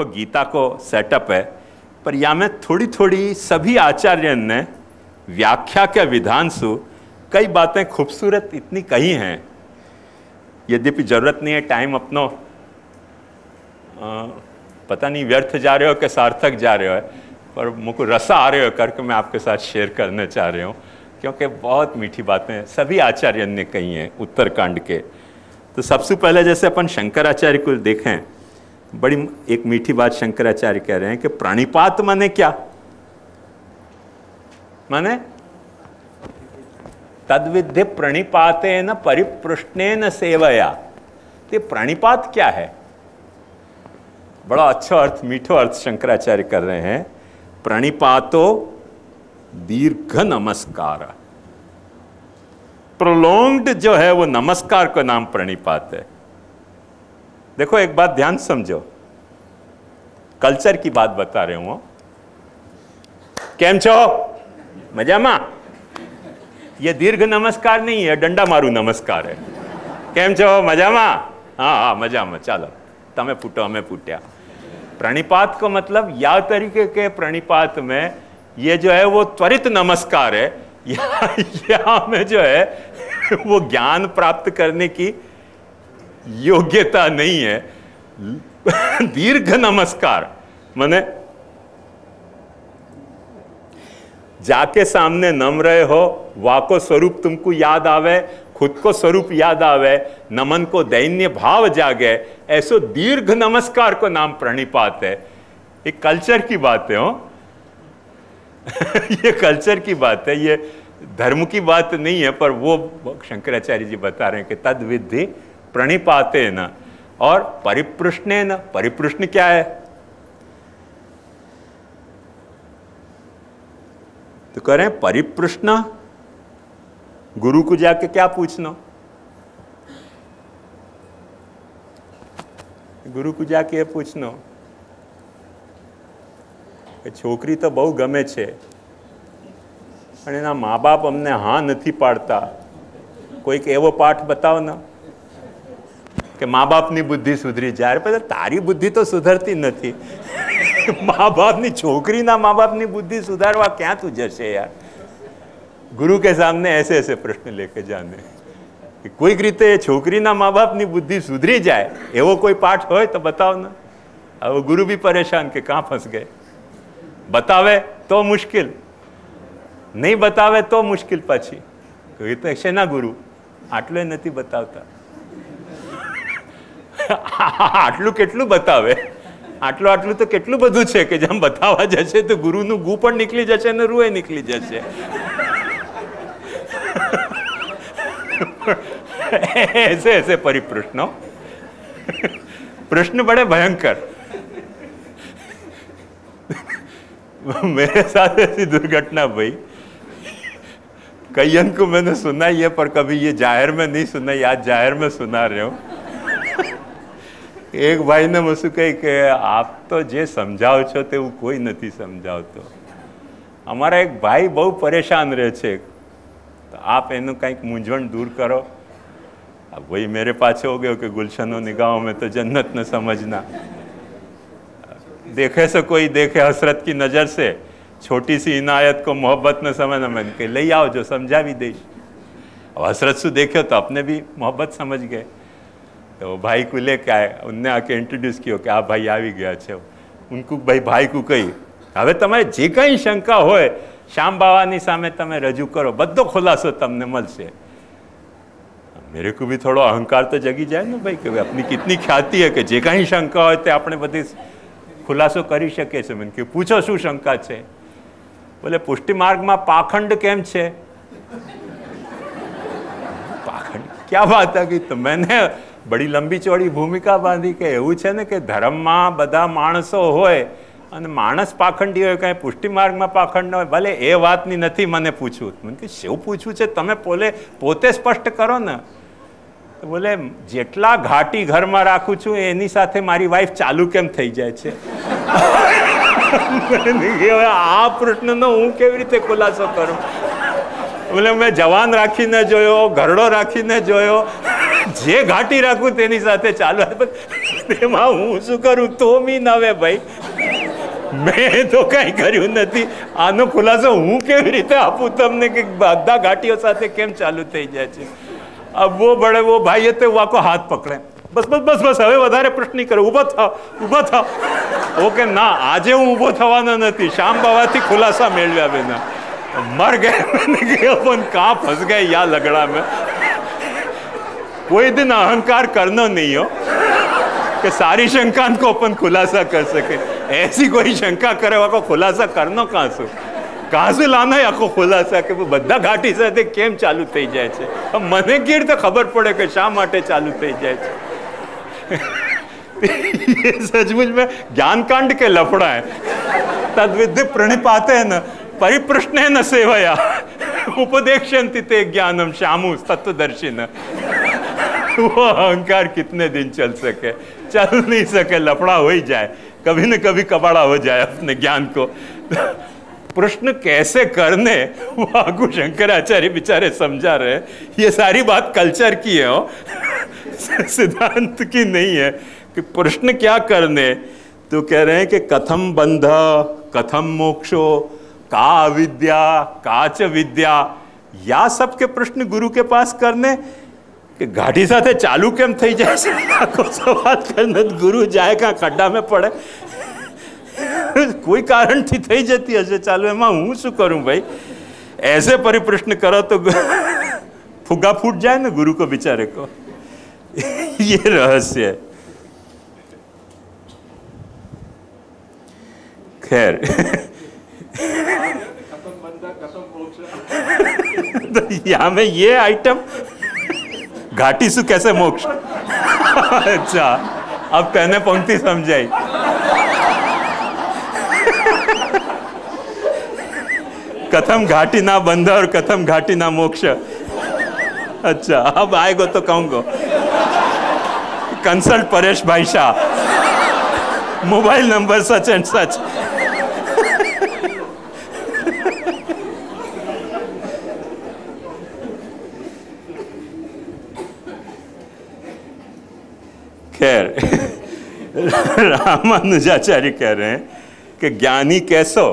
गीता को सेटअप है, पर या में थोड़ी थोड़ी सभी आचार्य ने व्याख्या के विधान सु कई बातें खूबसूरत इतनी कही हैं, यद्यपि जरूरत नहीं है, टाइम अपनो पता नहीं व्यर्थ जा रहे हो कि सार्थक जा रहे हो, पर मुझको रसा आ रहे हो करके मैं आपके साथ शेयर करने चाह रहे हूँ, क्योंकि बहुत मीठी बातें सभी आचार्य ने कही हैं उत्तरकांड के। तो सबसे पहले जैसे अपन शंकराचार्य को देखें, बड़ी एक मीठी बात शंकराचार्य कह रहे हैं कि प्रणिपात माने क्या? माने तद्विद्धि प्रणिपातेन परिपृष्णेन सेवया। तो प्रणिपात क्या है? बड़ा अच्छा अर्थ, मीठो अर्थ शंकराचार्य कर रहे हैं। प्रणिपातो दीर्घ नमस्कार, प्रोलोंग्ड जो है वो नमस्कार का नाम प्रणिपात है। देखो एक बात ध्यान समझो, कल्चर की बात बता रहे हूं। केम छो? मजामा? ये दीर्घ नमस्कार नहीं है, डंडा मारू नमस्कार है। केम छो? मजामा? हाँ हाँ मजामा, चालो तमे फूटो हमें फूट्या। प्रणिपात को मतलब या तरीके के प्रणिपात में ये जो है वो त्वरित नमस्कार है, या में जो है वो ज्ञान प्राप्त करने की योग्यता नहीं है। दीर्घ नमस्कार माने जाके सामने नम रहे हो, वाको स्वरूप तुमको याद आवे, खुद को स्वरूप याद आवे, नमन को दैन्य भाव जागे, ऐसो दीर्घ नमस्कार को नाम प्रणिपात है। ये कल्चर की बात है, हो ये कल्चर की बात है, ये धर्म की बात नहीं है। पर वो शंकराचार्य जी बता रहे हैं कि तद विधि प्रणिपातेन और परिपृष्णेन। परिपृष्ण क्या है? तो कह रहे हैं परिपृष्ण, गुरु को जाके क्या पूछना? गुरु को जाके पूछना कि छोकरी तो बहु गमे छे અને એના મા બાપ અમને હા નથી પાડતા, કોઈક એવો પાઠ બતાવો ને કે મા બાપની બુદ્ધિ સુધરી જાય। પછી તારી બુદ્ધિ તો સુધરતી નથી, મા બાપની છોકરીના મા બાપની બુદ્ધિ સુધારવા ક્યાં તું જશે यार? गुरु के सामने ऐसे ऐसे प्रश्न लेके जाने कि कोई रीते छोकरीना माँ बापनी बुद्धि सुधरी जाए एवो कोई पाठ होय तो बताओ ना। अब गुरु भी परेशान के कहाँ फंस गए। बतावे तो मुश्किल, नहीं बतावे तो मुश्किल। पाછી એ તો શેના ગુરુ આટલું નથી બતાવતા। આટલું કેટલું બતાવે? આટલું આટલું તો કેટલું બધું છે કે જેમ બતાવવા જશે તો ગુરુનું ગુ પણ નીકળી જશે ને રૂએ નીકળી જશે। ऐसे ऐसे परिप्रश्नों, प्रश्न बड़े भयंकर। मेरे साथ ऐसी दुर्घटना हुई, कईयों को मैंने सुना ही है पर कभी ये जाहिर में नहीं सुना, आज जाहिर में सुना रहे हो। एक भाई ने मुझसे कही कि आप तो जे समझाओ छो ते वो कोई नहीं समझाओ। तो हमारा एक भाई बहुत परेशान रहे छे, तो आप एनु कहीं मूंझवण दूर करो। अब वही मेरे पाछे हो गयो कि गुलशनो निगाहों में तो जन्नत न समझना। देखे से कोई देखे हसरत की नज़र से, छोटी सी इनायत को मोहब्बत न समझना, मैंने के ले आओ जो समझा भी देश। अब हसरत से देखे तो अपने भी मोहब्बत समझ गए। तो भाई को लेके आए, उनने आके इंट्रोड्यूस किया कि आप भाई આવી ગયા છે। उनको भाई को कही હવે તમારે જે કંઈ શંકા હોય શ્યામ બાવાની સામે તમે રજૂ કરો, બધો ખુલાસો તમને મળશે। मेरे को भी थोड़ा अहंकार तो जगी जाए ना भाई कि अपनी कितनी ख्याति है कि जे कहीं शंका हो तो આપણે બધી ખુલાસો કરી શકીએ છીએ। મને કે પૂછો શું શંકા છે? બોલે પુષ્ટિ માર્ગમાં પાખંડ કેમ છે? પાખંડ क्या बात है कि तो मैंने बड़ी लंबी चौड़ी भूमिका बांधी કે એવું છે ને કે ધર્મમાં બધા માણસો હોય અને માણસ પાખંડી હોય, કાંઈ પુષ્ટિ માર્ગમાં પાખંડ ન હોય। ભલે એ વાતની નથી મને પૂછવું। મને કે શું પૂછવું છે તમે પોતે સ્પષ્ટ કરો ને। તો બોલે જેટલા ઘાટી ઘરમાં રાખું છું એની સાથે મારી વાઈફ ચાલુ કેમ થઈ જાય છે? આ પ્રશ્નનો હું કેવી રીતે ખુલાસો કરું? બોલે મેં જવાન રાખીને જોયો, ઘરડો રાખીને જોયો, જે ઘાટી રાખું તેની સાથે ચાલુ। એમાં હું શું કરું? તો મી નવે ભાઈ, મેં તો કઈ કર્યું નથી. આનો ખુલાસો હું કેવી રીતે આપું તમને કે બધા ઘાટીઓ સાથે કેમ ચાલુ થઈ જાય છે? अब वो बड़े वो भाई थे वो आपको हाथ पकड़े, बस बस बस बस હવે વધારે પ્રશ્ન નહીં કરે, ઊભો થાવ ઊભો થાવ. ઓકે ના, આજે હું ઊભો થવાનો નથી. શામ બાવાથી ખુલાસા મેળવ્યા बिना मर गए. मैंने कहा अपन कहाँ फंस गए या लगड़ा में. कोई दिन अहंकार करना नहीं हो कि सारी शंका को अपन खुलासा कर सके. ऐसी कोई शंका करे वो खुलासा करनो कहाँ से, कहाँ से लाना है आखो खुलासा कि બધા ઘાટી સાથે કેમ ચાલુ થઈ જાય છે? મને કેવી રીતે ખબર પડે કે શા માટે ચાલુ થઈ જાય છે? ये सचमुच में ज्ञान कांड के लफड़ा है. तद्विधि प्रणिपाते है न परिप्रश्न न सेवया उपदेक्षन्ति ते ज्ञानम श्यामु तत्वदर्शिन. वो अहंकार कितने दिन चल सके? चल नहीं सके, लफड़ा हो ही जाए, कभी न कभी कबाड़ा हो जाए अपने ज्ञान को. प्रश्न कैसे करने वो आगू शंकराचार्य बेचारे समझा रहे. ये सारी बात कल्चर की है, हो सिद्धांत की नहीं है कि प्रश्न क्या करने. तो कह रहे हैं कि कथम बंध, कथम मोक्षो, का अविद्या, काच विद्या, या सबके प्रश्न गुरु के पास करने कि घाटी साथे चालू केम थई जाए છે? આખો સવાલ કરને ગુરુ જાય કાં ખड्डा में પડે? कोई कारण थी થઈ જતી હશે ચાલુ, એમાં હું શું કરું ભાઈ? ऐसे परिप्रश्न करो तो फुग्गा फूट जाए ना गुरु को बेचारे को. ये रहस्य है. खैर तो यहाँ में ये आइटम घाटी सु कैसे मोक्ष. अच्छा, अब पहले पंक्ति समझाई. कथम घाटी ना बंध और कथम घाटी ना मोक्ष. अच्छा, अब आएगो तो कहूंगा कंसल्ट परेश भाई Shah, mobile number such and such. खैर, रामानुजाचार्य कह रहे हैं कि ज्ञानी कैसो.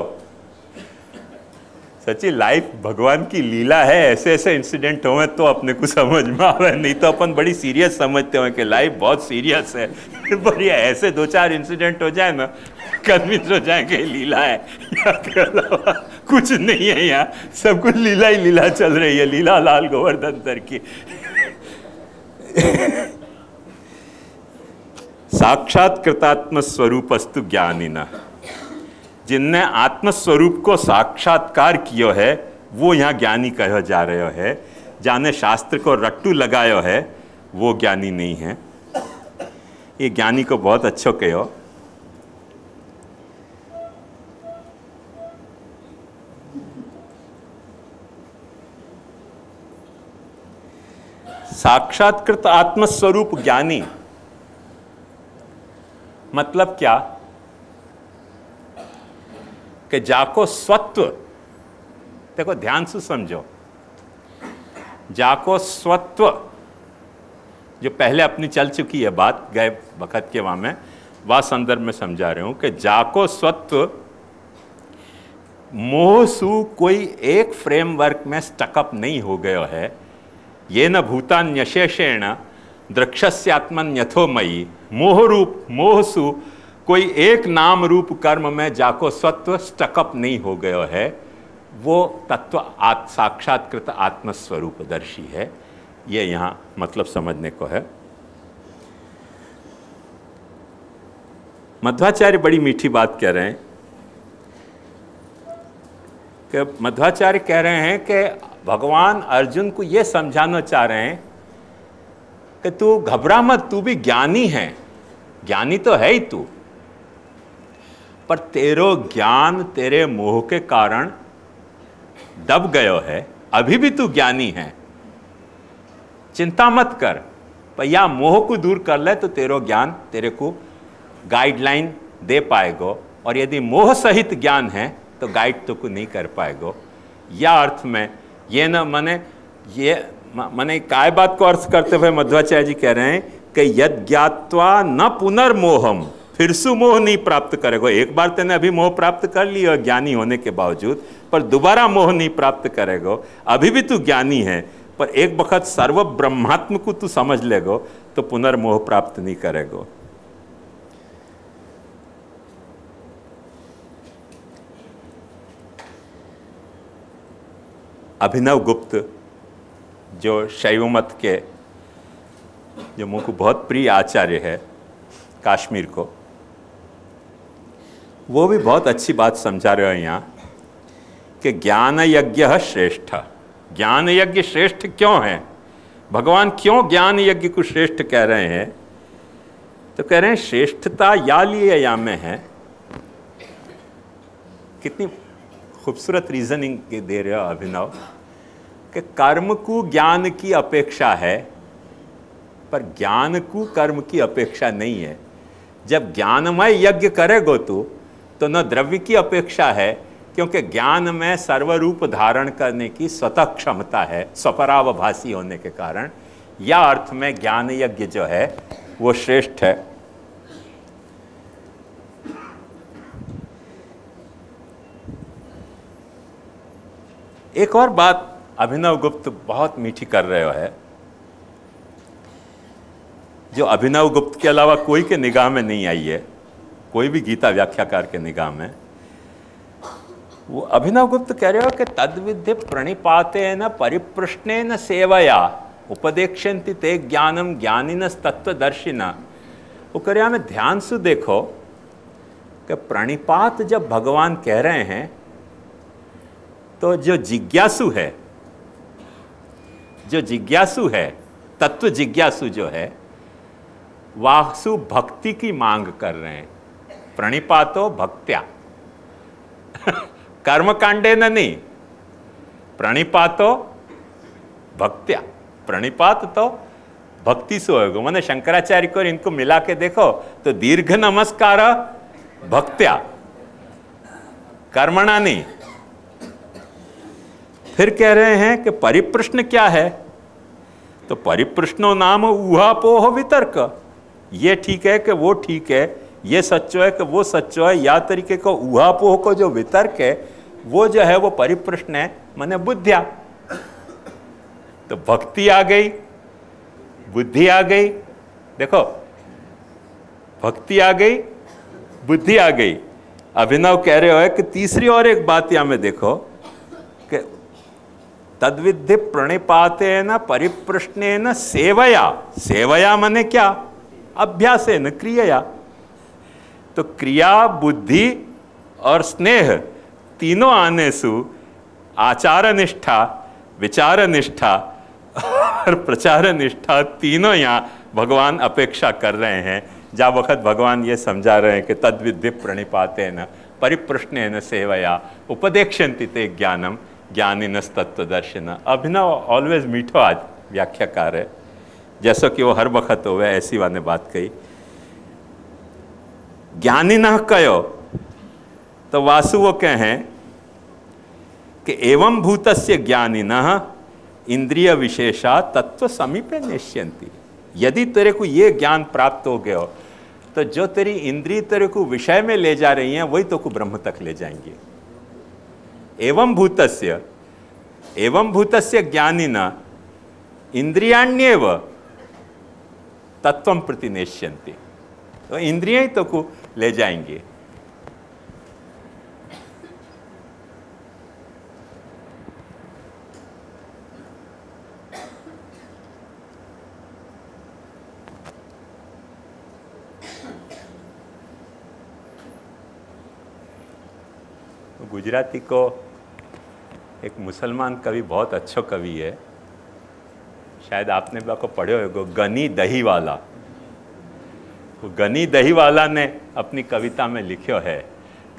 सच्ची लाइफ भगवान की लीला है. ऐसे ऐसे इंसिडेंट हुए तो अपने को समझ में आवे, नहीं तो अपन बड़ी सीरियस समझते हैं कि लाइफ बहुत सीरियस है. पर ये ऐसे दो चार इंसिडेंट हो जाए ना, कन्विंस हो जाए कि लीला है, के अलावा कुछ नहीं है. यहाँ सब कुछ लीला ही लीला चल रही है. लीला लाल गोवर्धन दर की. साक्षात कृतात्म स्वरूपस्तु ज्ञानिना, जिनने आत्मस्वरूप को साक्षात्कार कियो है वो यहाँ ज्ञानी कहो जा रहे है. जाने शास्त्र को रट्टू लगायो है वो ज्ञानी नहीं है. ये ज्ञानी को बहुत अच्छो कहो. साक्षात्कृत आत्मस्वरूप ज्ञानी मतलब क्या कि जाको स्वत्व, देखो ध्यान से समझो, जाको स्वत्व जो पहले अपनी चल चुकी है बात गए वक्त के वहां में, वह संदर्भ में समझा रहे हूं कि जाको स्वत्व मोह सु कोई एक फ्रेमवर्क में स्टकअप नहीं हो गयो है. ये न भूतान्यशेषेण द्रक्षस्यात्मन्यथोमयी. मोह रूप मोह सु कोई एक नाम रूप कर्म में जाको स्वत्व स्टकअप नहीं हो गयो है. वो तत्व साक्षात्कृत आत्मस्वरूपदर्शी है. ये यहाँ मतलब समझने को है. मध्वाचार्य बड़ी मीठी बात कह रहे हैं कि मध्वाचार्य कह रहे हैं कि भगवान अर्जुन को ये समझाना चाह रहे हैं कि तू घबरा मत, तू भी ज्ञानी है. ज्ञानी तो है ही तू, पर तेरो ज्ञान तेरे मोह के कारण दब गयो है. अभी भी तू ज्ञानी है, चिंता मत कर. पर या मोह को दूर कर ले तो तेरो ज्ञान तेरे को गाइडलाइन दे पाएगो. और यदि मोह सहित ज्ञान है तो गाइड तो को नहीं कर पाएगो. या अर्थ में ये न मने ये मने काय बात को अर्थ करते हुए मध्वाचार्य जी कह रहे हैं कि यद ज्ञात्वा न पुनर्मोहम, फिर से मोह नहीं प्राप्त करेगा। एक बार तेने अभी मोह प्राप्त कर लिया ज्ञानी होने के बावजूद, पर दोबारा मोह नहीं प्राप्त करेगा। अभी भी तू ज्ञानी है, पर एक वक्त सर्व ब्रह्मात्म को तू समझ लेगो तो पुनर्मोह प्राप्त नहीं करेगो। अभिनव गुप्त जो शैव मत के, जो मुझको बहुत प्रिय आचार्य है कश्मीर को, वो भी बहुत अच्छी बात समझा रहे हो यहाँ कि ज्ञान यज्ञ श्रेष्ठ। ज्ञान यज्ञ श्रेष्ठ क्यों है? भगवान क्यों ज्ञान यज्ञ को श्रेष्ठ कह रहे हैं? तो कह रहे हैं श्रेष्ठता या लिए या में है। कितनी खूबसूरत रीजनिंग दे रहे हो अभिनव कि कर्म को ज्ञान की अपेक्षा है, पर ज्ञान को कर्म की अपेक्षा नहीं है। जब ज्ञानमय यज्ञ करेगो तो न द्रव्य की अपेक्षा है, क्योंकि ज्ञान में सर्वरूप धारण करने की स्वतः क्षमता है स्वपरावभासी होने के कारण। या अर्थ में ज्ञान यज्ञ जो है वो श्रेष्ठ है। एक और बात अभिनव गुप्त बहुत मीठी कर रहे हो है, जो अभिनव गुप्त के अलावा कोई के निगाह में नहीं आई है, कोई भी गीता व्याख्याकार के निगाह में। वो अभिनव गुप्त कह रहे हो कि तद्विद्य प्रणिपातेन परिप्रश्नेन सेवया उपदेक्षन्ति ते ज्ञानम ज्ञानिनस् तत्वदर्शिना। वो कह रहे हमें ध्यान से देखो कि प्रणिपात जब भगवान कह रहे हैं तो जो जिज्ञासु है, तत्व जिज्ञासु जो है, वासु भक्ति की मांग कर रहे हैं। प्रणिपातो भक्त्या कर्मकांडे न नहीं, प्रणिपातो भक्त्या। प्रणिपात तो भक्ति से होगा। मैंने शंकराचार्य को इनको मिला के देखो तो दीर्घ नमस्कार भक्त्या, कर्मणा नहीं। फिर कह रहे हैं कि परिप्रश्न क्या है? तो परिप्रश्नो नाम ऊहापोह वितर्क। ये ठीक है कि वो ठीक है, ये सच्चो है कि वो सच्चो है, या तरीके को ऊहापोह को जो वितर्क है वो जो है वो परिप्रश्न है, माने बुद्धिया। तो भक्ति आ गई, बुद्धि आ गई। देखो, भक्ति आ गई, बुद्धि आ गई। अभिनव कह रहे हो कि तीसरी और एक बात यहां में देखो कि तद्विद्धि प्रणिपातेन परिप्रश्नेन सेवया। सेवया माने क्या? अभ्यासेन, क्रिया। तो क्रिया, बुद्धि और स्नेह तीनों आने से आचार निष्ठा, विचार निष्ठा और प्रचार निष्ठा तीनों यहाँ भगवान अपेक्षा कर रहे हैं। जा वक्त भगवान ये समझा रहे हैं कि तद्विद्धि प्रणिपातेन परिप्रश्नेन सेवया उपदेक्षन्ति ते ज्ञानम ज्ञानिनस् तत्वदर्शिन। अभिनव ऑलवेज मीठो आज व्याख्याकार है, जैसा कि वो हर वक्त हो ऐसी वाने बात कही। ज्ञानिनः कयो तो वासु वो कहें कि एवं भूतस्य ज्ञानिनः इंद्रिय विशेषा तत्व समीपे निश्यन्ति। यदि तेरे को ये ज्ञान प्राप्त हो गया तो जो तेरी इंद्रिय तेरे को विषय में ले जा रही हैं वही तो को ब्रह्म तक ले जाएंगे। एवं भूतस्य ज्ञानिना इंद्रियाण्येव तत्वं प्रति निश्यन्ति। तो इंद्रियां ही तो को ले जाएंगे। गुजराती को एक मुसलमान कवि बहुत अच्छा कवि है, शायद आपने भी आपको पढ़े होगा, गनी दहीवाला। गनी दहीवाला ने अपनी कविता में लिखो है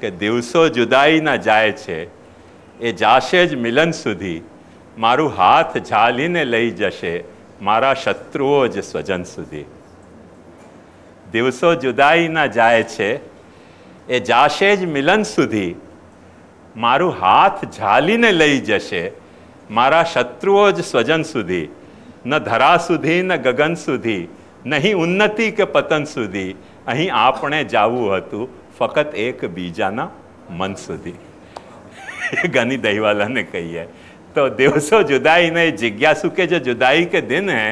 कि दिवसो जुदाई ना जाए छे ए जाशे ज मिलन सुधी, मारू हाथ झालीने लई जशे मारा शत्रुओ ज स्वजन सुधी। दिवसो जुदाई ना जाए छे ए जाशे ज मिलन सुधी, मारू हाथ झालीने लई जशे मारा शत्रुओ ज स्वजन सुधी। न धरा सुधी न गगन सुधी, નહીં ઉન્નતિ કે પતન સુધી, અહીં આપણે જાવું હતું ફક્ત એક બીજાના મન સુધી. गनी दहीवाला ने कही है. तो दिवसों जुदाई नहीं, जिज्ञासु के जो जुदाई के दिन है,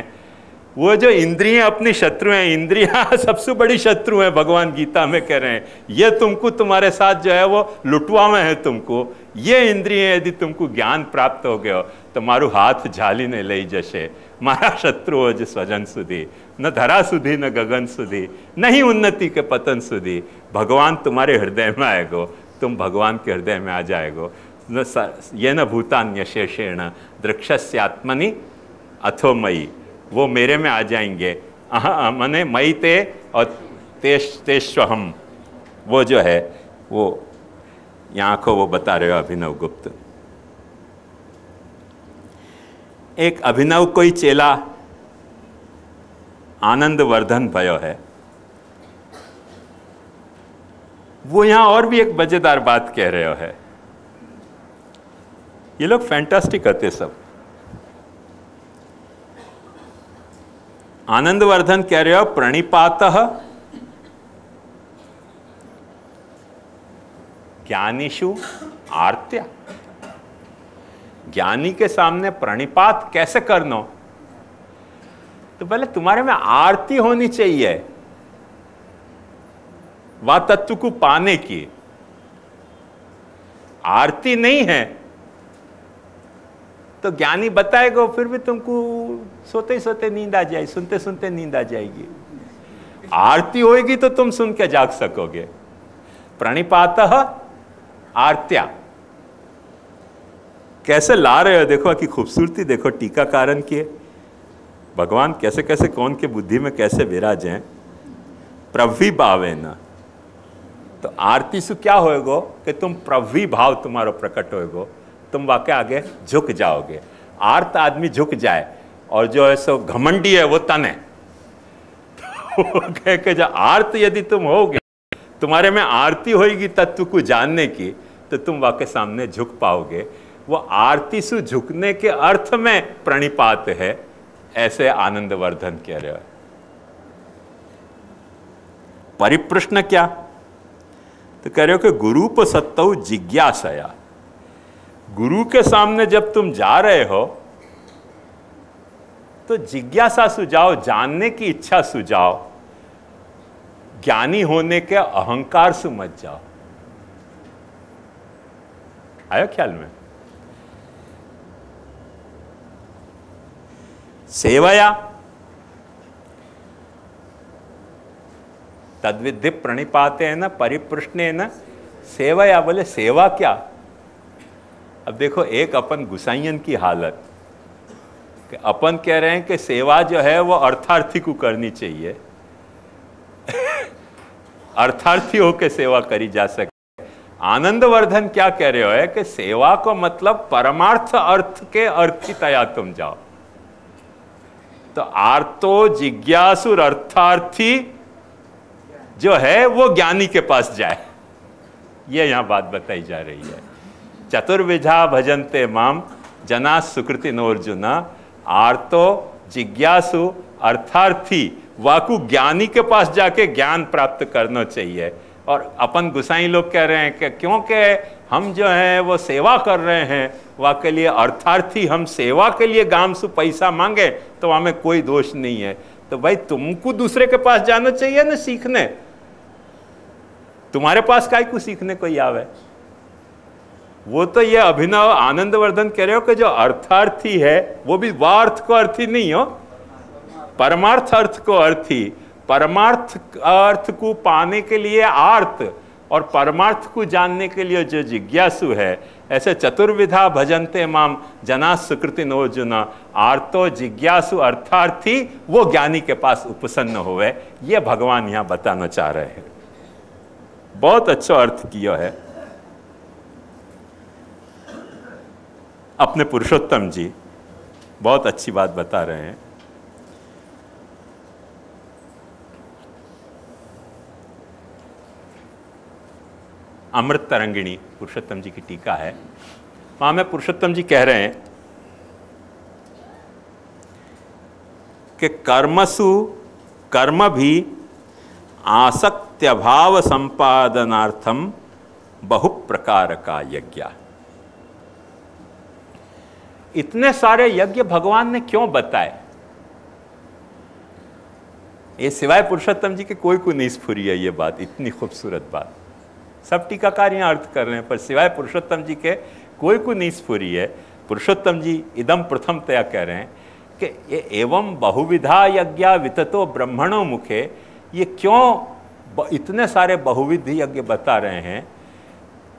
वो जो इंद्रियां अपनी शत्रु हैं, इंद्रियां सबसे बड़ी शत्रु हैं. भगवान गीता में कह रहे हैं ये तुमको तुम्हारे साथ जो है वो लुटवा में है तुमको. ये इंद्रियां यदि तुमको ज्ञान प्राप्त हो गयो तो मारू हाथ झालीने लई जशे. मारा शत्रुओ ज स्वजन सुधी, न धरा सुधी न गगन सुधी, नहीं उन्नति के पतन सुधी. भगवान तुम्हारे हृदय में आएगो, तुम भगवान के हृदय में आ जाएगो. ये न भूतान्यशेषेण दृक्षस्यात्मनि अथो मई, वो मेरे में आ जाएंगे. मने मई ते और तेष्वहम, वो जो है वो यहाँ को वो बता रहे हो अभिनव गुप्त. एक अभिनव कोई चेला आनंद वर्धन भयो है. वो यहाँ और भी एक मजेदार बात कह रहे हो है. ये लोग फैंटास्टिक होते सब. आनंदवर्धन कह रहे हो प्रणिपातः ज्ञानीषु आर्त्या. ज्ञानी के सामने प्रणिपात कैसे करना? तो पहले तुम्हारे में आरती होनी चाहिए वह तत्व को पाने की. आरती नहीं है तो ज्ञानी बताएगा, फिर भी तुमको सोते सोते नींद आ जाएगी, सुनते सुनते नींद आ जाएगी. आरती होएगी तो तुम सुन के जाग सकोगे. प्रणिपातः आरत्या कैसे ला रहे हो, देखो की खूबसूरती देखो टीकाकारण की. भगवान कैसे कैसे कौन के बुद्धि में कैसे विराज हैं. प्रभवी भावे न, तो आरती से क्या होएगो कि तुम प्रभवी भाव तुम्हारो प्रकट होएगो, तुम वाकई आगे झुक जाओगे. आर्त आदमी झुक जाए और जो है सो घमंडी है वो तने. कह के जो आर्त यदि तुम होगे, तुम्हारे में आरती होगी तत्व को जानने की, तो तुम वाकई सामने झुक पाओगे. वो आरती से झुकने के अर्थ में प्रणिपात है, ऐसे आनंदवर्धन कह रहे हो. परिप्रश्न क्या? तो कह रहे हो कि गुरूप सत्तौ जिज्ञासया. गुरु के सामने जब तुम जा रहे हो तो जिज्ञासा सुझाओ, जानने की इच्छा सुझाओ. ज्ञानी होने के अहंकार से मत जाओ. आया ख्याल में? सेवया तद्विधि प्रणिपातेन परिप्रश्नेन सेवया. बोले सेवा क्या? अब देखो एक अपन गुसाइयन की हालत कि अपन कह रहे हैं कि सेवा जो है वो अर्थार्थी को करनी चाहिए. अर्थार्थी होकर सेवा करी जा सके. आनंदवर्धन क्या कह रहे हो है कि सेवा को मतलब परमार्थ अर्थ के अर्थितया तुम जाओ. तो आर्तो जिज्ञासु अर्थार्थी जो है वो ज्ञानी के पास जाए. ये यहां बात बताई जा रही है. चतुर्विधा भजन्ते माम जना सुकृति नोर्जुना. आर्तो जिज्ञासु अर्थार्थी वाकु ज्ञानी के पास जाके ज्ञान प्राप्त करना चाहिए. और अपन गुसाई लोग कह रहे हैं कि क्योंकि हम जो है वो सेवा कर रहे हैं, वह के लिए अर्थार्थी, हम सेवा के लिए गांव से पैसा मांगे तो हमें कोई दोष नहीं है. तो भाई तुमको दूसरे के पास जाना चाहिए ना सीखने. तुम्हारे पास काय को सीखने कोई आवे? वो तो ये अभिनव आनंदवर्धन कह रहे हो कि जो अर्थार्थी है वो भी वार्थ को अर्थी नहीं हो, परमार्थ अर्थ को अर्थी. परमार्थ अर्थ को पाने के लिए आर्त और परमार्थ को जानने के लिए जो जिज्ञासु है. ऐसे चतुर्विधा भजन्ते माम जना सुकृति नोर्जुना. आर्तो जिज्ञासु अर्थार्थी वो ज्ञानी के पास उपसन्न होवे. ये भगवान यहां बताना चाह रहे हैं. बहुत अच्छा अर्थ किया है अपने पुरुषोत्तम जी. बहुत अच्छी बात बता रहे हैं. अमृत तरंगिणी पुरुषोत्तम जी की टीका है. वहां में पुरुषोत्तम जी कह रहे हैं कि कर्मसु कर्म भी आसक्त्यभाव संपादनार्थम बहु प्रकार का यज्ञ। इतने सारे यज्ञ भगवान ने क्यों बताए? ये सिवाय पुरुषोत्तम जी के कोई को नहीं स्फुरी है ये बात, इतनी खूबसूरत बात। सब टीकाकार यहाँ अर्थ कर रहे हैं, पर सिवाय पुरुषोत्तम जी के कोई को नहीं स्फुरी है। पुरुषोत्तम जी इदम प्रथमतया कह रहे हैं कि ये एवं बहुविधा यज्ञा विततो ब्रह्मणो मुखे, ये क्यों इतने सारे बहुविध यज्ञ बता रहे हैं?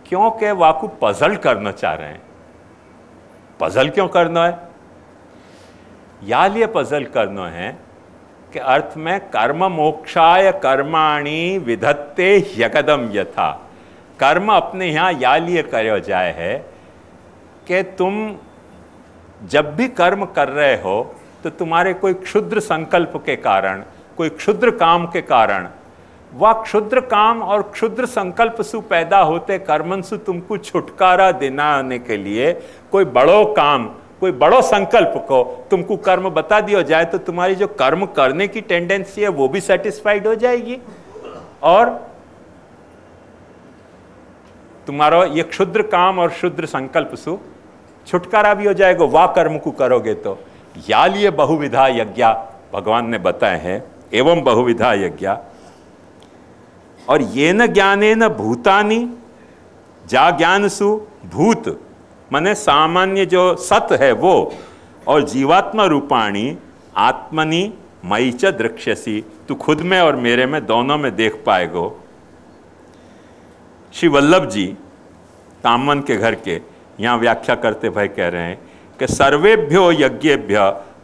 क्योंकि वाकु पजल करना चाह रहे हैं। पजल क्यों करना है? या लिए पजल करना है कि अर्थ में कर्म मोक्षाय कर्माणि विधत्ते ह्यकदम यथा, कर्म अपने यहाँ या लिए करो जाए है कि तुम जब भी कर्म कर रहे हो तो तुम्हारे कोई क्षुद्र संकल्प के कारण, कोई क्षुद्र काम के कारण, वह क्षुद्र काम और क्षुद्र संकल्प सु पैदा होते कर्मन सु तुमको छुटकारा दिलाने के लिए कोई बड़ो काम, कोई बड़ो संकल्प को तुमको कर्म बता दिया जाए तो तुम्हारी जो कर्म करने की टेंडेंसी है वो भी सेटिस्फाइड हो जाएगी और तुम्हारा ये क्षुद्र काम और क्षुद्र संकल्प सु छुटकारा भी हो जाएगा, वाह कर्म को करोगे तो। या लिए बहुविधा यज्ञ भगवान ने बताए हैं, एवं बहुविधा यज्ञ। और ये न ज्ञाने न भूतानी जा ज्ञानसु भूत, माने सामान्य जो सत है वो, और जीवात्मा रूपाणी आत्मनि मई च दृक्ष्यसी, तू खुद में और मेरे में दोनों में देख पाएगो। श्री वल्लभ जी तामन के घर के यहाँ व्याख्या करते भाई कह रहे हैं कि सर्वेभ्यो यज्ञेभ्य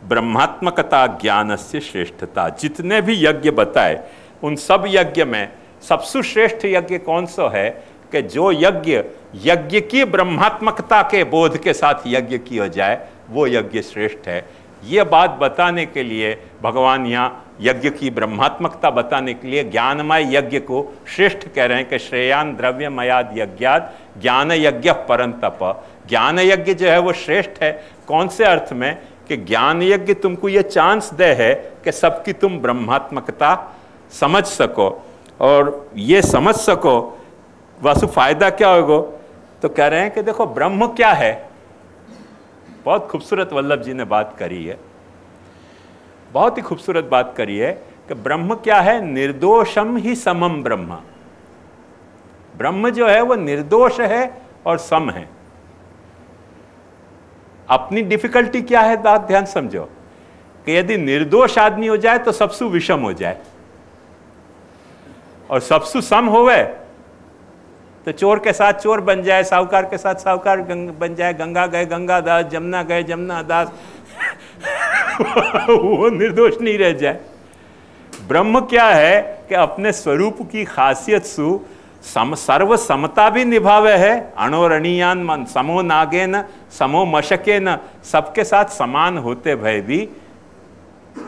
ब्रह्मात्मकता ज्ञान से श्रेष्ठता। जितने भी यज्ञ बताए उन सब यज्ञ में सबसे श्रेष्ठ यज्ञ कौन सा है कि जो यज्ञ की ब्रह्मात्मकता के बोध के साथ यज्ञ किया जाए वो यज्ञ श्रेष्ठ है। ये बात बताने के लिए भगवान यहाँ यज्ञ की ब्रह्मात्मकता बताने के लिए ज्ञानमय यज्ञ को श्रेष्ठ कह रहे हैं कि श्रेयान द्रव्यमयाद यज्ञात ज्ञान यज्ञ परंतप। ज्ञान यज्ञ जो है वो श्रेष्ठ है। कौन से अर्थ में कि ज्ञान यज्ञ तुमको ये चांस दे है कि सबकी तुम ब्रह्मात्मकता समझ सको, और ये समझ सको वासु फायदा क्या होगा? तो कह रहे हैं कि देखो ब्रह्म क्या है। बहुत खूबसूरत वल्लभ जी ने बात करी है, बहुत ही खूबसूरत बात करी है कि ब्रह्म क्या है? निर्दोषम ही समम ब्रह्म। ब्रह्म जो है वो निर्दोष है और सम है। अपनी डिफिकल्टी क्या है बात ध्यान समझो कि यदि निर्दोष आदमी हो जाए तो सबसु विषम हो जाए, और सबसु सम होवे तो चोर के साथ चोर बन जाए, साहूकार के साथ साहूकार बन जाए, गंगा गए गंगादास, जमुना गए जमुना दास वो निर्दोष नहीं रह जाए। ब्रह्म क्या है कि अपने स्वरूप की खासियत सु सर्व समता भी निभावे है। अणोरणीयान मन समो नागे न समो मशके न, सबके साथ समान होते भय भी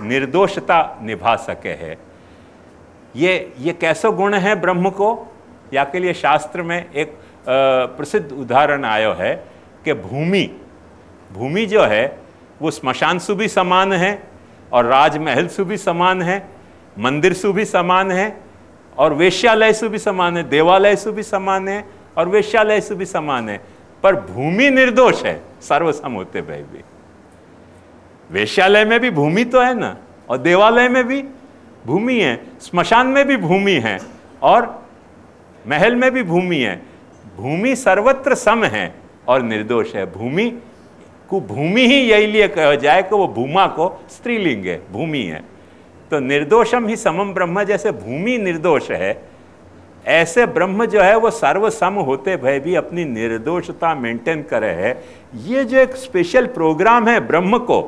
निर्दोषता निभा सके है। ये कैसा गुण है ब्रह्म को? या के लिए शास्त्र में एक प्रसिद्ध उदाहरण आयो है कि भूमि जो है वो स्मशान सु भी समान है, और राजमहल सु भी समान है, मंदिर सु भी समान है, और वेश्यालय सु भी समान है, देवालय सु भी समान है, और वेश्यालय सु भी समान है। पर भूमि निर्दोष है सर्वसम होते भाई भी। वेश्यालय में भी भूमि तो है ना, और देवालय में भी भूमि है, स्मशान में भी भूमि है, और महल में भी भूमि है। भूमि सर्वत्र सम है और निर्दोष है। भूमि ही यही लिए कहा जाए कि वो भूमा को स्त्रीलिंग है, भूमि है। तो निर्दोषम ही समम ब्रह्म, जैसे भूमि निर्दोष है ऐसे ब्रह्म जो है वो सर्वसम होते भय भी अपनी निर्दोषता मेंटेन करे है। ये जो एक स्पेशल प्रोग्राम है ब्रह्म को,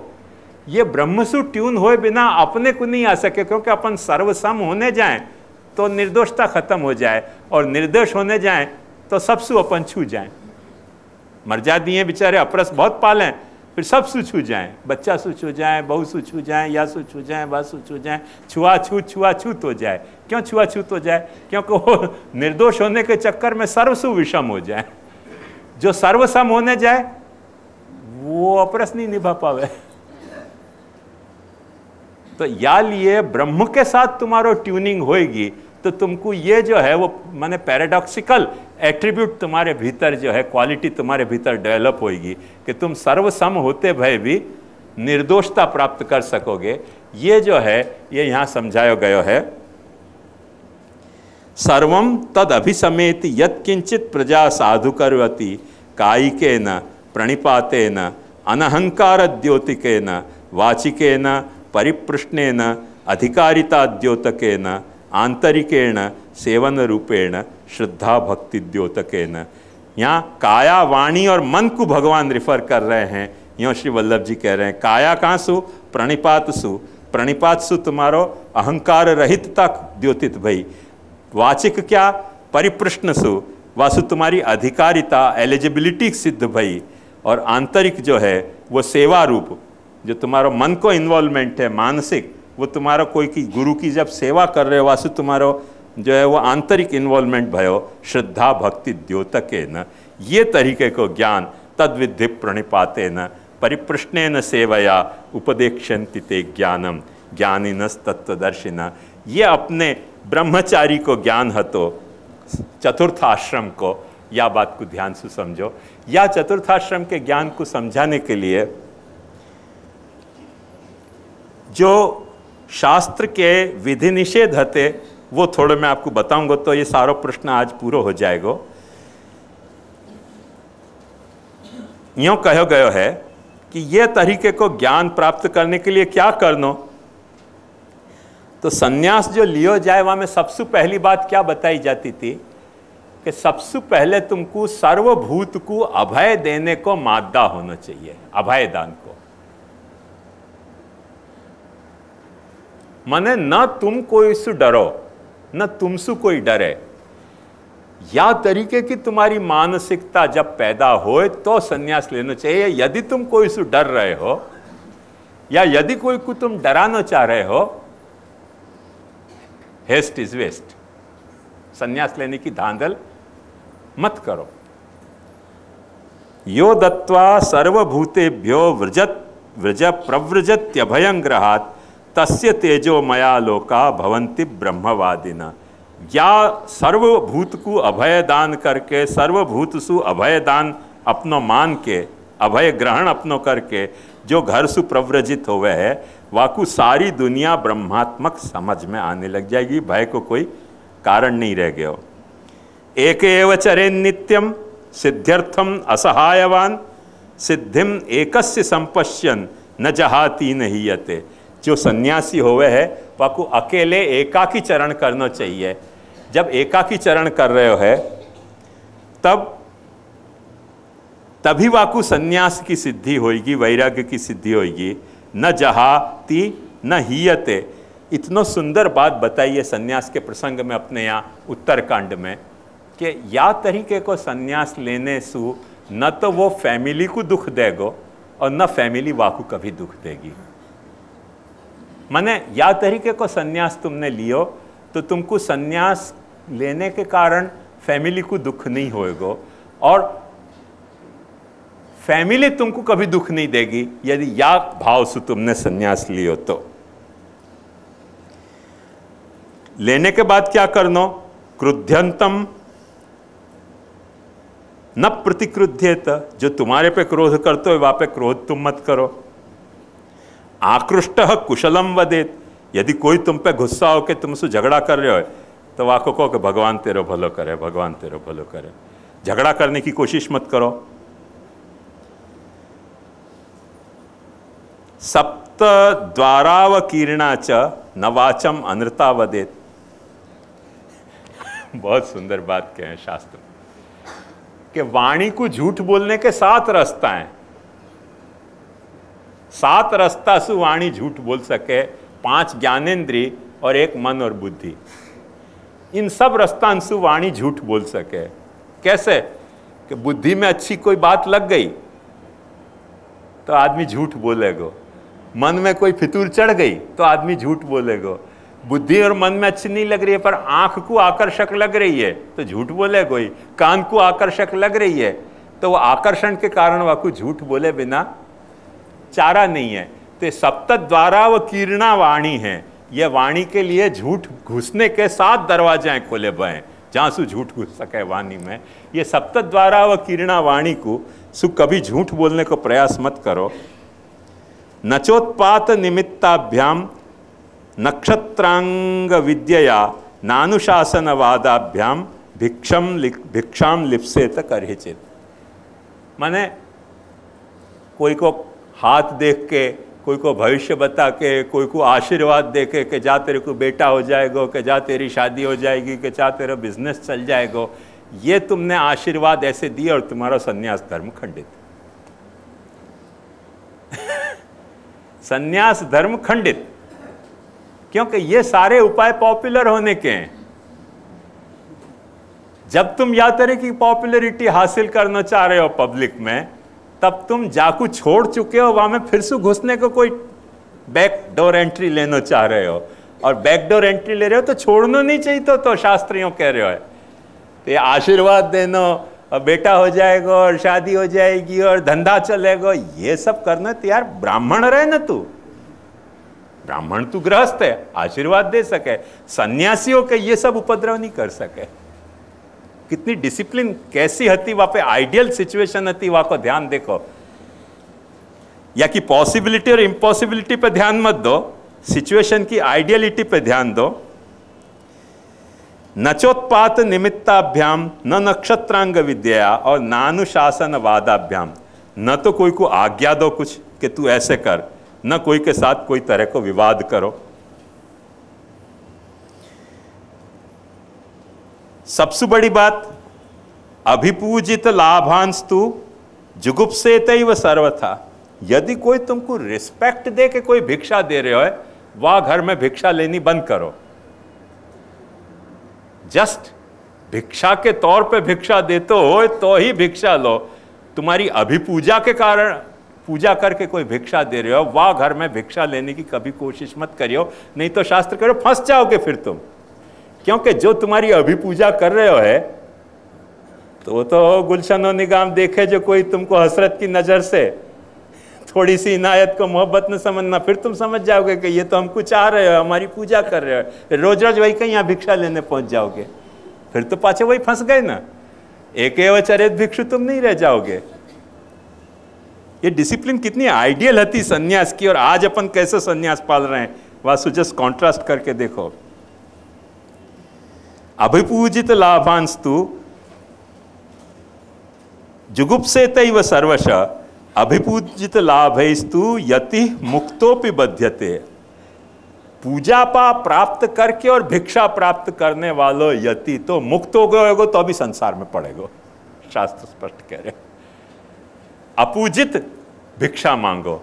ये ब्रह्म से ट्यून हुए बिना अपने को नहीं आ सके, क्योंकि अपन सर्वसम होने जाएं तो निर्दोषता खत्म हो जाए, और निर्दोष होने जाएं तो सबसु अपन छू जाएं। मर्यादी हैं बेचारे, अपरस बहुत पालें, फिर सब सु छू जाएं, बच्चा सु छू जाए, बहू सु छू जाए, या सु छू जाए, बा सु छू जाए, छुआछूत हो जाए। क्यों छुआछूत हो जाए? क्योंकि वो निर्दोष होने के चक्कर में सर्वसु विषम हो जाए। जो सर्वसम होने जाए वो अपरस नहीं निभा पावे। तो या लिए ब्रह्म के साथ तुम्हारो ट्यूनिंग होएगी तो तुमको ये जो है वो माने पैराडॉक्सिकल एट्रीब्यूट तुम्हारे भीतर जो है, क्वालिटी तुम्हारे भीतर डेवलप होएगी कि तुम सर्वसम होते भय भी निर्दोषता प्राप्त कर सकोगे। ये जो है ये यहाँ समझाया गया है। सर्वम तद अभिसमेति यत् किंचित प्रजा साधु करवती कायिकेन प्रणिपातेन अनहंकार द्योतिकेन वाचिकेन परिप्रश्नेन अधिकारिता द्योतकेन आंतरिकेण सेवन रूपेण श्रद्धा भक्ति द्योतकेन। यहाँ काया वाणी और मन को भगवान रिफर कर रहे हैं। यो श्री वल्लभ जी कह रहे हैं काया कहाँ सु प्रणिपात सु, प्रणिपात सु तुम्हारो अहंकार रहितता द्योतित भई, वाचिक क्या परिप्रश्न सु वासु तुम्हारी अधिकारिता एलिजिबिलिटी सिद्ध भई, और आंतरिक जो है वो सेवा रूप जो तुम्हारा मन को इन्वॉल्वमेंट है मानसिक, वो तुम्हारा कोई की गुरु की जब सेवा कर रहे हो वासु तुम्हारो जो है वो आंतरिक इन्वॉल्वमेंट भयो श्रद्धा भक्ति द्योतके न। ये तरीके को ज्ञान तद्विधि प्रणिपातेन परिप्रश्नेन सेवया उपदेक्षन्ति ते ज्ञानम ज्ञानिनस तत्वदर्शिना। ये अपने ब्रह्मचारी को ज्ञान हतो चतुर्थ आश्रम को, या बात को ध्यान से समझो। या चतुर्थाश्रम के ज्ञान को समझाने के लिए जो शास्त्र के विधि निषेध हते वो थोड़े मैं आपको बताऊंगा, तो ये सारा प्रश्न आज पूरा हो जाएगा। यूं कहो गयो है कि ये तरीके को ज्ञान प्राप्त करने के लिए क्या करना, तो सन्यास जो लियो जाए वहां में सबसे पहली बात क्या बताई जाती थी कि सबसे पहले तुमको सर्वभूत को अभय देने को मादा होना चाहिए। अभय दान को माने न तुम कोई से डरो न तुमसे कोई डरे। या तरीके की तुम्हारी मानसिकता जब पैदा होए तो सन्यास लेना चाहिए। यदि तुम कोई से डर रहे हो या यदि कोई को तुम डराना चाह रहे हो, हेस्ट इज वेस्ट। सन्यास लेने की धांधल मत करो। यो दत्वा सर्वभूतेभ्यो व्रज प्रव्रजत्यभयं ग्रहात् तस्य तेजो मया लोका भवन्ति ब्रह्मवादिना। या सर्वभूत को अभय दान करके, सर्वभूत सु अभय दान अपनो मान के, अभय ग्रहण अपनो करके जो घर सु प्रव्रजित होवे है, वाकु सारी दुनिया ब्रह्मात्मक समझ में आने लग जाएगी। भय को कोई कारण नहीं रह गया। एक एव चरे नित्यम सिद्ध्यर्थम असहायवान सिद्धिम एकस्य संपश्यन न जहाती नहीं यते। जो सन्यासी होवे है वाकु अकेले एकाकी चरण करना चाहिए। जब एकाकी चरण कर रहे हो है तभी वाकु सन्यास की सिद्धि होगी, वैराग्य की सिद्धि होगी। न जहाती न हीयते। इतना सुंदर बात बताइए सन्यास के प्रसंग में अपने यहाँ उत्तरकांड में कि या तरीके को सन्यास लेने से न तो वो फैमिली को दुख देगो और न फैमिली वाकु कभी दुख देगी। माने या तरीके को सन्यास तुमने लियो तो तुमको सन्यास लेने के कारण फैमिली को दुख नहीं होएगा और फैमिली तुमको कभी दुख नहीं देगी यदि या भाव से तुमने सन्यास लियो तो। लेने के बाद क्या करनो, क्रुध्यंतम न प्रतिक्रुध्येत। जो तुम्हारे पे क्रोध करते हो वहां पे क्रोध तुम मत करो। आकृष्ट कुशलम वदेत। यदि कोई तुम पे गुस्सा हो के तुमसे झगड़ा कर रहे हो तो वाको कहो कि भगवान तेरो भलो करे, भगवान तेरो भलो करे। झगड़ा करने की कोशिश मत करो। सप्त द्वारावकीर्णा च नवाचम अनृता वदेत। बहुत सुंदर बात कहे शास्त्र कि वाणी को झूठ बोलने के 7 रास्ता हैं। 7 रास्ता से वाणी झूठ बोल सके। 5 ज्ञानेंद्रिय और 1 मन और बुद्धि। इन सब रास्ता से वाणी झूठ बोल सके। कैसे कि बुद्धि में अच्छी कोई बात लग गई तो आदमी झूठ बोलेगा। मन में कोई फितूर चढ़ गई तो आदमी झूठ बोलेगा। बुद्धि और मन में अच्छी नहीं लग रही है पर आंख को आकर्षक लग रही है तो झूठ बोलेगा ही। कान को आकर्षक लग रही है तो वो आकर्षण के कारण वाकु झूठ बोले बिना चारा नहीं है। तो तो सप्तद्वारा व कीर्णा वाणी है, ये वाणी के लिए झूठ घुसने के 7 दरवाजे खोले हुए हैं, जहां से झूठ घुस सके वाणी में। ये सप्तद्वारा व कीर्णा वाणी को कभी झूठ बोलने को प्रयास मत करो। नचोत्पात निमित्ताभ्याम नक्षत्रांग विद्यया नानुशासनवादाभ्याम भिक्षाम लिप्सेत करहिचित। माने कोई को हाथ देख के, कोई को भविष्य बता के, कोई को आशीर्वाद दे के कि जा तेरे को बेटा हो जाएगा, कि जा तेरी शादी हो जाएगी, कि जा तेरा बिजनेस चल जाएगा, ये तुमने आशीर्वाद ऐसे दिए और तुम्हारा संन्यास धर्म खंडित। संन्यास धर्म खंडित, क्योंकि ये सारे उपाय पॉपुलर होने के हैं। जब तुम या तरह की पॉपुलैरिटी हासिल करना चाह रहे हो पब्लिक में, तब तुम जाकू छोड़ चुके हो, वहां में फिर से घुसने को कोई बैक डोर एंट्री लेना चाह रहे हो, और बैक डोर एंट्री ले रहे हो तो छोड़ना नहीं चाहिए। तो शास्त्रियों कह रहे हो तो ये आशीर्वाद देना और बेटा हो जाएगा और शादी हो जाएगी और धंधा चलेगा, ये सब करना तो यार ब्राह्मण रहे ना तू, ब्राह्मण तू गृहस्थ है, आशीर्वाद दे सके। सन्यासियों के ये सब उपद्रव नहीं कर सके। कितनी डिसिप्लिन कैसी हती वहां पे, आइडियल सिचुएशन हती, वहां को ध्यान देखो। या कि पॉसिबिलिटी और इम्पॉसिबिलिटी पे ध्यान मत दो, सिचुएशन की आइडियलिटी पे ध्यान दो। नचोत्पात निमित्ताभ्याम न नक्षत्रांग विद्या और नानुशासन वादाभ्याम, न तो कोई को आज्ञा दो कुछ कि तू ऐसे कर, न कोई के साथ कोई तरह को विवाद करो। सबसे बड़ी बात, अभिपूजित लाभांस्तु जुगुप्सेतैव सर्वथा। यदि कोई तुमको रिस्पेक्ट दे के कोई भिक्षा दे रहे हो, वह घर में भिक्षा लेनी बंद करो। जस्ट भिक्षा के तौर पे भिक्षा देते हो तो ही भिक्षा लो। तुम्हारी अभिपूजा के कारण पूजा करके कोई भिक्षा दे रहे हो, वह घर में भिक्षा लेने की कभी कोशिश मत करियो, नहीं तो शास्त्र करो फंस जाओगे फिर तुम। क्योंकि जो तुम्हारी अभिपूजा कर रहे हो है तो गुलशन और निगाम देखे जो कोई तुमको हसरत की नजर से थोड़ी सी इनायत को मोहब्बत न समझना, फिर तुम समझ जाओगे कि ये तो हमको चाह रहे हो, हमारी पूजा कर रहे हो। रोज रोज वही कहीं यहाँ भिक्षा लेने पहुंच जाओगे, फिर तो पाछे वही फंस गए ना। एक एवं चरित भिक्षु तुम नहीं रह जाओगे। ये डिसिप्लिन कितनी आइडियल हती सन्यास की, और आज अपन कैसे सन्यास पाल रहे हैं, वह जस्ट कॉन्ट्रास्ट करके देखो। अभिपूजित लाभांस्तु जुगुप्सेतैव सर्वश अभिपूजित लाभैस्तु यति मुक्तोपि बध्यते। पूजा पाप प्राप्त करके और भिक्षा प्राप्त करने वालों यति तो मुक्त हो गए हो, तो अभी संसार में पड़ेगो। शास्त्र स्पष्ट कह रहे, अपूजित भिक्षा मांगो,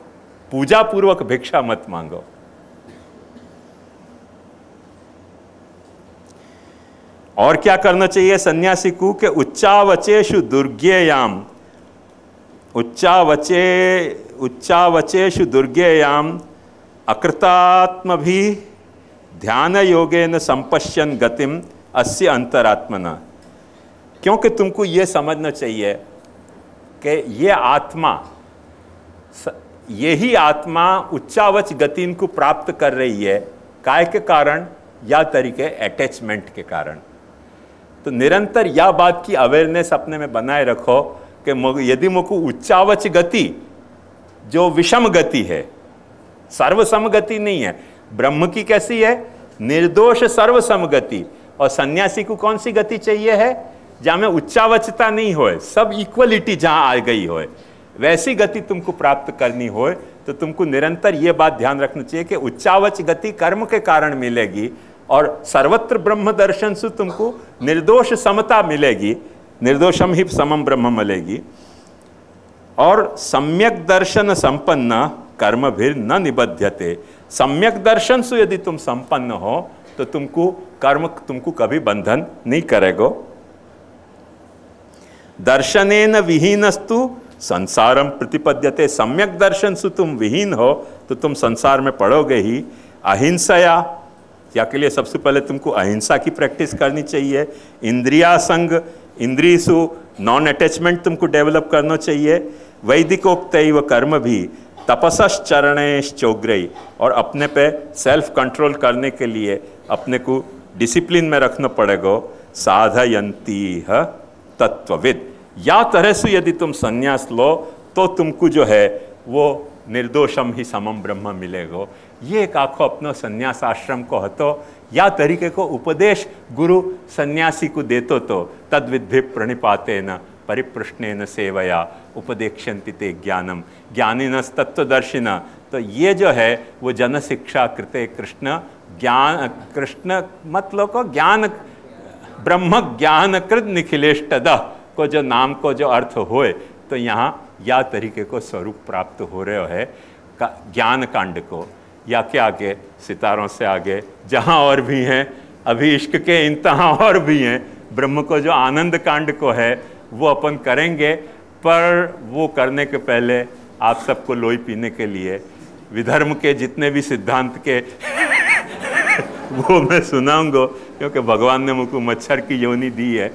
पूजा पूर्वक भिक्षा मत मांगो। और क्या करना चाहिए सन्यासी को कि उच्चावचेषु दुर्गेयाम, उच्चावचेषु दुर्गेयाम अकृतात्म भी ध्यान योगेन संपश्यन गतिम अस्य अंतरात्मना। क्योंकि तुमको ये समझना चाहिए कि ये आत्मा, यही आत्मा उच्चावच गति को प्राप्त कर रही है। काय के कारण? या तरीके अटैचमेंट के कारण। तो निरंतर यह बात की अवेयरनेस अपने में बनाए रखो कि यदि मुझको उच्चावच गति जो विषम गति है, सर्वसम गति नहीं है। ब्रह्म की कैसी है? निर्दोष सर्वसम गति। और सन्यासी को कौन सी गति चाहिए है? जहां में उच्चावचता नहीं होए, सब इक्वलिटी जहां आ गई होए, वैसी गति तुमको प्राप्त करनी होए तो तुमको निरंतर यह बात ध्यान रखना चाहिए कि उच्चावच गति कर्म के कारण मिलेगी और सर्वत्र ब्रह्म दर्शन से तुमको निर्दोष समता मिलेगी, निर्दोषम ही समम ब्रह्म मिलेगी। और सम्यक दर्शन संपन्न कर्म भी न निबध्यते। सम्यक दर्शन से यदि तुम संपन्न हो तो तुमको कर्म तुमको कभी बंधन नहीं करेगा। दर्शनेन विहीनस्तु संसारम प्रतिपद्यते। सम्यक दर्शन से तुम विहीन हो तो तुम संसार में पड़ोगे ही। अहिंसया, या के लिए सबसे पहले तुमको अहिंसा की प्रैक्टिस करनी चाहिए। इंद्रिया संग, इंद्रिय सु नॉन अटैचमेंट तुमको डेवलप करना चाहिए। वैदिकोक्तैव कर्म भी तपसश्चरणेश्चोग्रई, और अपने पे सेल्फ कंट्रोल करने के लिए अपने को डिसिप्लिन में रखना पड़ेगा। साधयंती है तत्वविद, या तरह से यदि तुम संन्यास लो तो तुमको जो है वो निर्दोषम ही समम ब्रह्म मिलेगा। ये एक आखो अपनो संन्यास आश्रम को हतो, या तरीके को उपदेश गुरु सन्यासी को देतो तो तद विद्धि प्रणिपातेन परिप्रश्नेन सेवया उपदेक्षन्ति ते ज्ञानम ज्ञानिनस तत्वदर्शिन। तो ये जो है वो जन शिक्षा कृते कृष्ण ज्ञान, कृष्ण मतलब को ज्ञान ब्रह्म ज्ञान कृत निखिलेष्टद को जो नाम को जो अर्थ होए, तो यहाँ या तरीके को स्वरूप प्राप्त हो रहे है ज्ञान कांड को, या के आगे सितारों से आगे जहाँ और भी हैं, अभी इश्क के इंतहा और भी हैं। ब्रह्म को जो आनंद कांड को है वो अपन करेंगे, पर वो करने के पहले आप सबको लोई पीने के लिए विधर्म के जितने भी सिद्धांत के वो मैं सुनाऊंगा, क्योंकि भगवान ने मुझको मच्छर की योनि दी है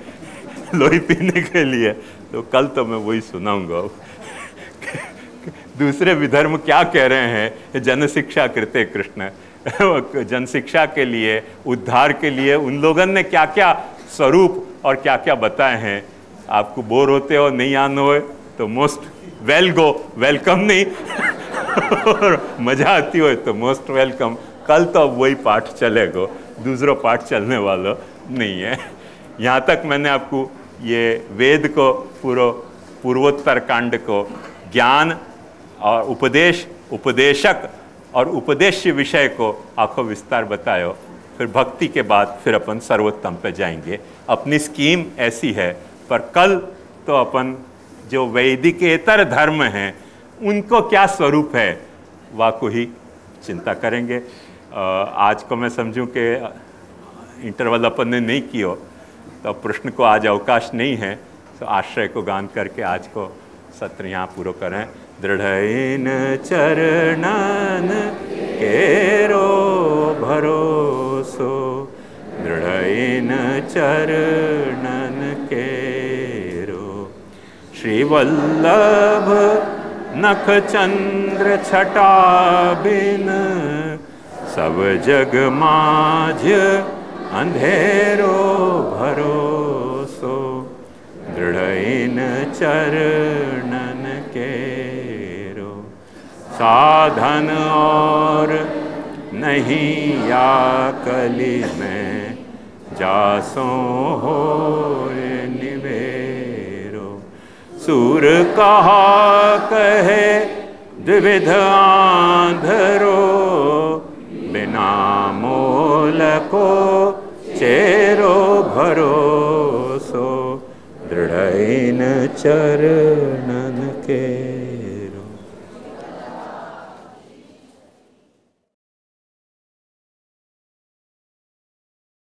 लोई पीने के लिए, तो कल तो मैं वही सुनाऊंगा। दूसरे विधर्म क्या कह रहे हैं, जन शिक्षा कृते कृष्ण, जन शिक्षा के लिए, उद्धार के लिए उन लोगों ने क्या क्या स्वरूप और क्या क्या बताए हैं। आपको बोर होते हो, नहीं आना हो तो मोस्ट वेल गो, वेलकम नहीं और मजा आती हो तो मोस्ट वेलकम। कल तो अब वही पाठ चलेगा, दूसरा पाठ चलने वाला नहीं है। यहाँ तक मैंने आपको ये वेद को पूर्वोत्तर कांड को ज्ञान और उपदेश, उपदेशक और उपदेश्य विषय को आखो विस्तार बतायो। फिर भक्ति के बाद फिर अपन सर्वोत्तम पे जाएंगे। अपनी स्कीम ऐसी है, पर कल तो अपन जो वैदिकेतर धर्म हैं उनको क्या स्वरूप है वह को ही चिंता करेंगे। आज को मैं समझूं कि इंटरवल अपन ने नहीं किया तो प्रश्न को आज अवकाश नहीं है, तो आश्रय को गान करके आज को सत्र यहाँ पूरा करें। दृढ़इन चरणन केरो भरोसो, दृढ़इन चरणन केरो, श्रीवल्लभ नख चंद्र छटा बिन, सब जग माझ अंधेरो भरोसो, दृढ़इन चरणन केरो, साधन और नहीं या कली में, जासो हो निवेरो, सूर कहा कहे द्विविध आंधरो, बिना मोल को चेरो भरोसो, दृढ़इन चरणन के।